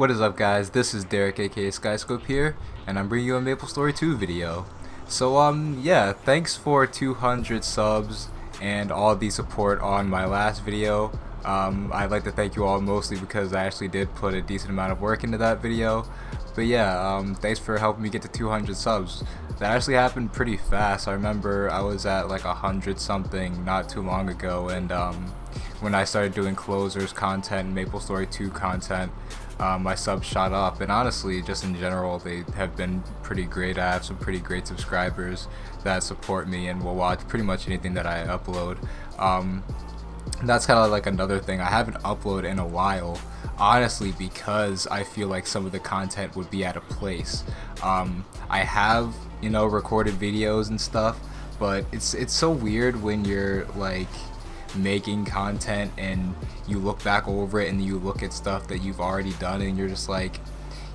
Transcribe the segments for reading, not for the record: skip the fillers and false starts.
What is up, guys? This is Derek, aka SkyScope here, and I'm bringing you a Maplestory 2 video. So yeah, thanks for 200 subs and all the support on my last video. I'd like to thank you all mostly because I actually did put a decent amount of work into that video. But yeah, thanks for helping me get to 200 subs. That actually happened pretty fast. I remember I was at like 100 something not too long ago, and when I started doing closers content, Maplestory 2 content, my subs shot up, and honestly, just in general, they have been pretty great. I have some pretty great subscribers that support me and will watch pretty much anything that I upload. That's kind of like another thing. I haven't uploaded in a while, honestly, because I feel like some of the content would be out of place. I have, recorded videos and stuff, but it's so weird when you're like making content and you look back over it and you look at stuff that you've already done and you're just like,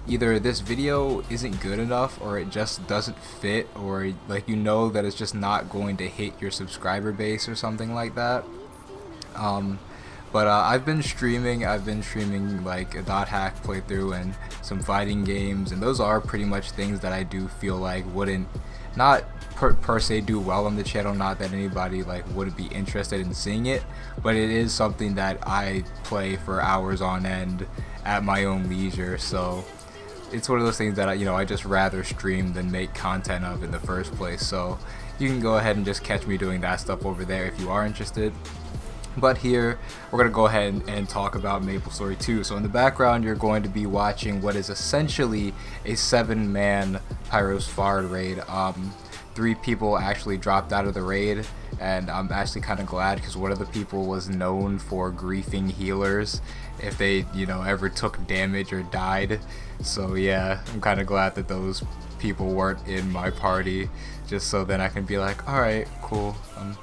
either this video isn't good enough or it just doesn't fit, or like that it's just not going to hit your subscriber base or something like that. But I've been streaming like a dot hack playthrough and some fighting games, and those are pretty much things that I do feel like wouldn't not per se do well on the channel. Not that anybody like wouldn't be interested in seeing it, but it is something that I play for hours on end at my own leisure. So it's one of those things that I just rather stream than make content of in the first place. So you can go ahead and just catch me doing that stuff over there if you are interested. But here, we're going to go ahead and talk about Maplestory 2. So in the background, you're going to be watching what is essentially a 7-man Pyrosphere raid. 3 people actually dropped out of the raid, and I'm actually kind of glad because one of the people was known for griefing healers if they, ever took damage or died. So yeah, I'm kind of glad that those people weren't in my party, just so then I can be like, alright, cool,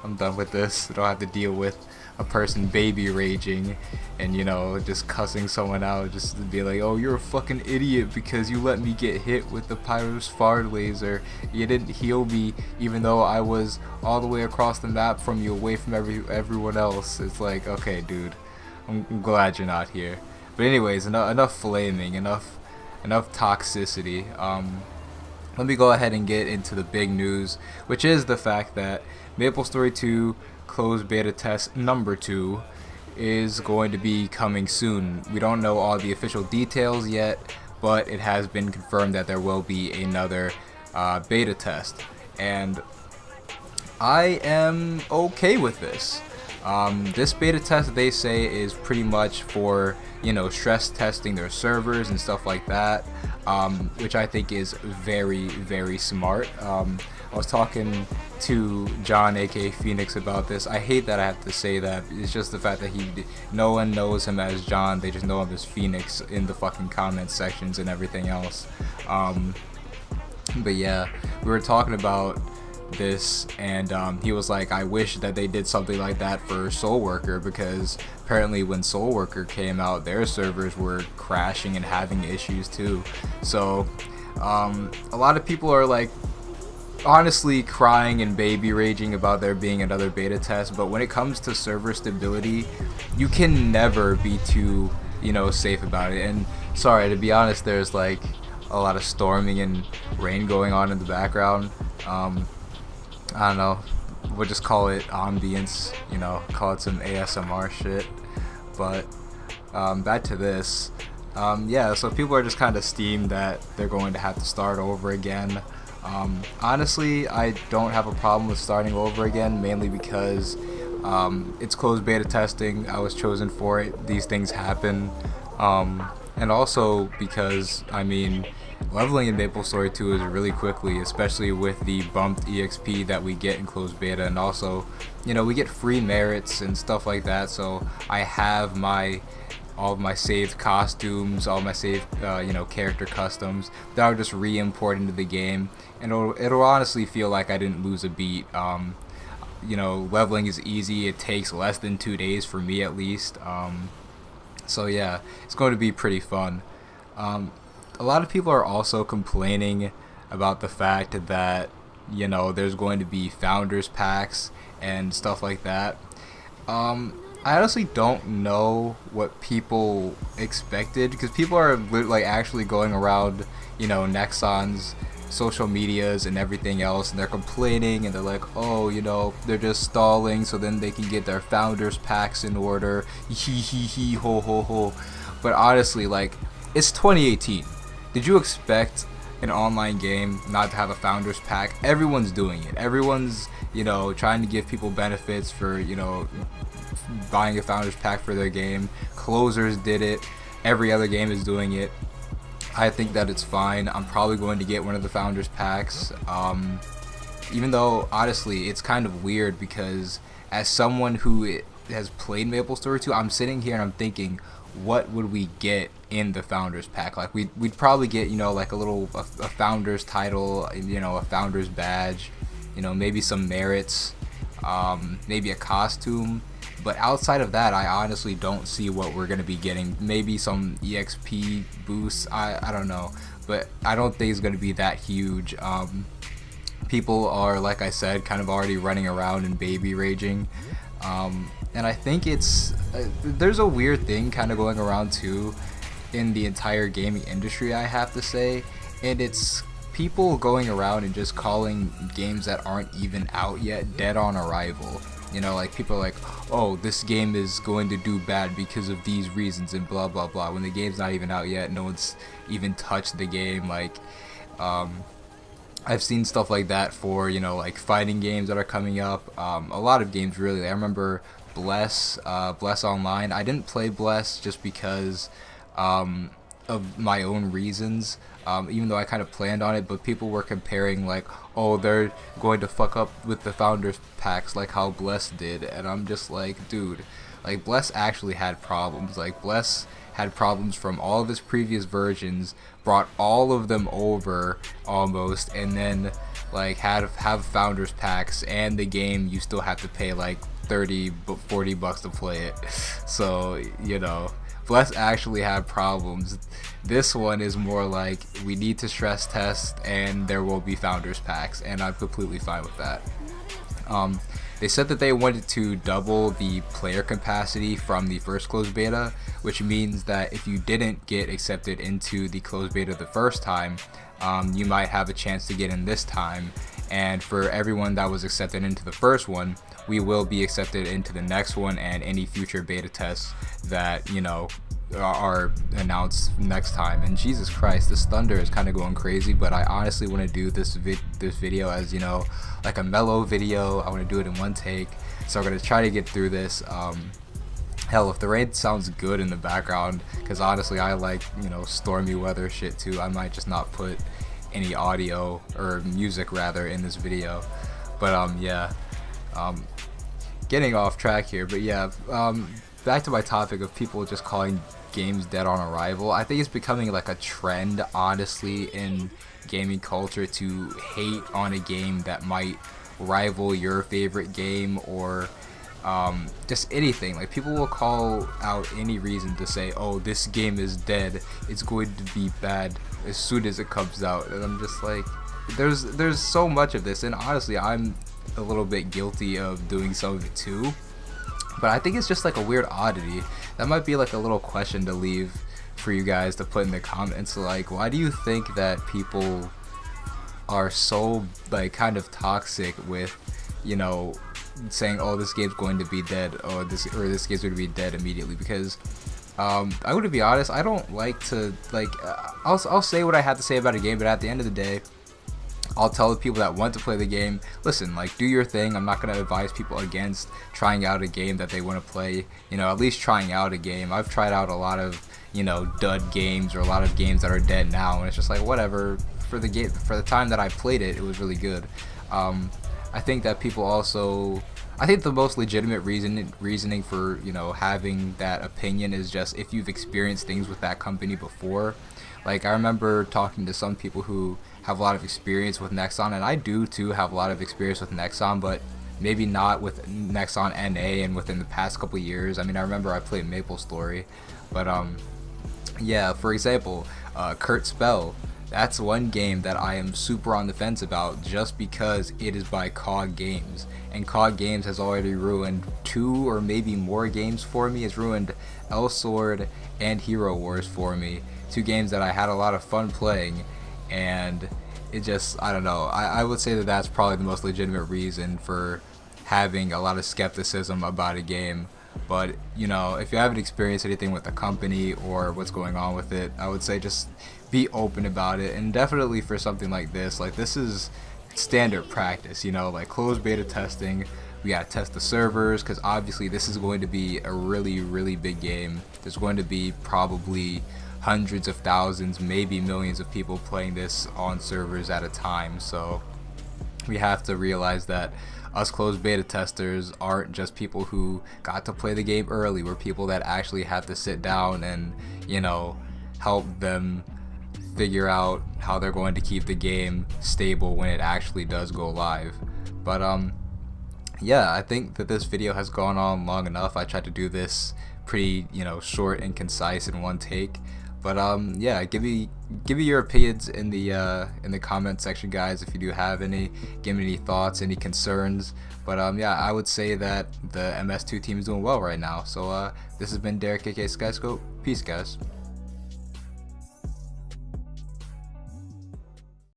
I'm done with this. I don't have to deal with a person baby raging and just cussing someone out just to be like, oh, you're a fucking idiot because you let me get hit with the Pyrosphere laser. You didn't heal me even though I was all the way across the map from you, away from everyone else. It's like, okay, dude, I'm glad you're not here. But anyways, enough flaming, enough toxicity. Let me go ahead and get into the big news, which is the fact that Maplestory 2 closed beta test number 2 is going to be coming soon. We don't know all the official details yet, but it has been confirmed that there will be another beta test, and I am okay with this. This beta test, they say, is pretty much for stress testing their servers and stuff like that, which I think is very, very smart. I was talking to John, aka Phoenix, about this. I hate that I have to say that. It's just the fact that no one knows him as John. They just know him as Phoenix in the fucking comment sections and everything else. But yeah, we were talking about this, and he was like, I wish that they did something like that for Soul Worker, because apparently when Soul Worker came out, their servers were crashing and having issues too. So a lot of people are like honestly crying and baby raging about there being another beta test, but when it comes to server stability, you can never be too safe about it. And sorry, to be honest, there's like a lot of storming and rain going on in the background. I don't know, we'll just call it ambience, call it some ASMR shit. But back to this. Yeah, so people are just kind of steamed that they're going to have to start over again. Honestly, I don't have a problem with starting over again, mainly because it's closed beta testing. I was chosen for it. These things happen. And also because, leveling in Maplestory 2 is really quickly, especially with the bumped EXP that we get in closed beta, and also, we get free merits and stuff like that. So I have all of my saved costumes, all my saved character customs that I'll just re-import into the game, and it'll honestly feel like I didn't lose a beat. Leveling is easy. It takes less than 2 days for me at least. So yeah, it's going to be pretty fun. A lot of people are also complaining about the fact that there's going to be founders packs and stuff like that. I honestly don't know what people expected, because people are like actually going around, Nexon's social medias and everything else, and they're complaining and they're like, oh, they're just stalling so then they can get their founders packs in order. Hee hee hee ho ho ho. But honestly, like, it's 2018. Did you expect an online game not to have a founders pack? Everyone's doing it. Everyone's, trying to give people benefits for, buying a founders pack for their game. Closers did it. Every other game is doing it. I think that it's fine. I'm probably going to get one of the founders packs. Even though honestly it's kind of weird, because as someone who has played Maplestory 2, I'm sitting here and I'm thinking, what would we get in the founders pack? Like we'd probably get, like a founders title, a founders badge, maybe some merits, maybe a costume. But outside of that, I honestly don't see what we're going to be getting. Maybe some EXP boosts, I don't know. But I don't think it's going to be that huge. People are, like I said, kind of already running around and baby raging. And I think there's a weird thing kind of going around too in the entire gaming industry, I have to say. And it's people going around and just calling games that aren't even out yet dead on arrival. Like people are like, oh, this game is going to do bad because of these reasons and blah blah blah, when the game's not even out yet. No one's even touched the game. Like I've seen stuff like that for, like fighting games that are coming up. A lot of games, really. I remember Bless Online. I didn't play Bless just because of my own reasons, even though I kind of planned on it. But people were comparing, like, oh, they're going to fuck up with the founders packs like how Bless did. And I'm just like, dude, like, Bless actually had problems. Like, Bless had problems from all of his previous versions, brought all of them over almost, and then like have founders packs, and the game you still have to pay like $30-$40 to play it. So Bless actually had problems. This one is more like, we need to stress test and there will be founders packs, and I'm completely fine with that. They said that they wanted to double the player capacity from the first closed beta, which means that if you didn't get accepted into the closed beta the first time, you might have a chance to get in this time. And for everyone that was accepted into the first one, we will be accepted into the next one and any future beta tests that, are announced next time. And Jesus Christ, this thunder is kind of going crazy, but I honestly want to do this video as, like a mellow video. I want to do it in one take, so I'm going to try to get through this. Hell, if the rain sounds good in the background, because honestly I like, stormy weather shit too, I might just not put any audio or music rather in this video. But getting off track here, but back to my topic of people just calling games dead on arrival. I think it's becoming like a trend, honestly, in gaming culture to hate on a game that might rival your favorite game, or just anything. Like, people will call out any reason to say, oh, this game is dead, it's going to be bad as soon as it comes out. And I'm just like, there's so much of this, and honestly I'm a little bit guilty of doing some of it too. But I think it's just like a weird oddity. That might be like a little question to leave for you guys to put in the comments. Like, why do you think that people are so like kind of toxic with, saying, oh, this game's going to be dead, or this game's going to be dead immediately? Because I'm going to be honest, I don't like to, like, I'll say what I have to say about a game, but at the end of the day, I'll tell the people that want to play the game, listen, like, do your thing. I'm not going to advise people against trying out a game that they want to play, at least trying out a game. I've tried out a lot of, dud games, or a lot of games that are dead now, and it's just like, whatever. For the game, for the time that I played it, it was really good. I think that people also, I think the most legitimate reasoning for, having that opinion is just if you've experienced things with that company before. Like, I remember talking to some people who have a lot of experience with Nexon, and I do too have a lot of experience with Nexon, but maybe not with Nexon NA and within the past couple years. I mean, I remember I played Maplestory, but for example, Kurt Spell, that's one game that I am super on the fence about just because it is by COG Games. And COG Games has already ruined 2 or maybe more games for me. It's ruined El Sword and Hero Wars for me. 2 games that I had a lot of fun playing, and it just, I don't know. I would say that that's probably the most legitimate reason for having a lot of skepticism about a game. But, you know, if you haven't experienced anything with the company or what's going on with it, I would say just be open about it. And definitely for something like this is standard practice, you know, like closed beta testing. We gotta test the servers, because obviously this is going to be a really big game. There's going to be probably hundreds of thousands, maybe millions of people playing this on servers at a time. So we have to realize that us closed beta testers aren't just people who got to play the game early. We're people that actually have to sit down and, you know, help them figure out how they're going to keep the game stable when it actually does go live. But yeah, I think that this video has gone on long enough. I tried to do this pretty, you know, short and concise in one take. But yeah, give me your opinions in the comment section, guys, if you do have any. Give me any thoughts, any concerns. But yeah, I would say that the MS2 team is doing well right now. So this has been Derek, aka SkyScope. Peace, guys.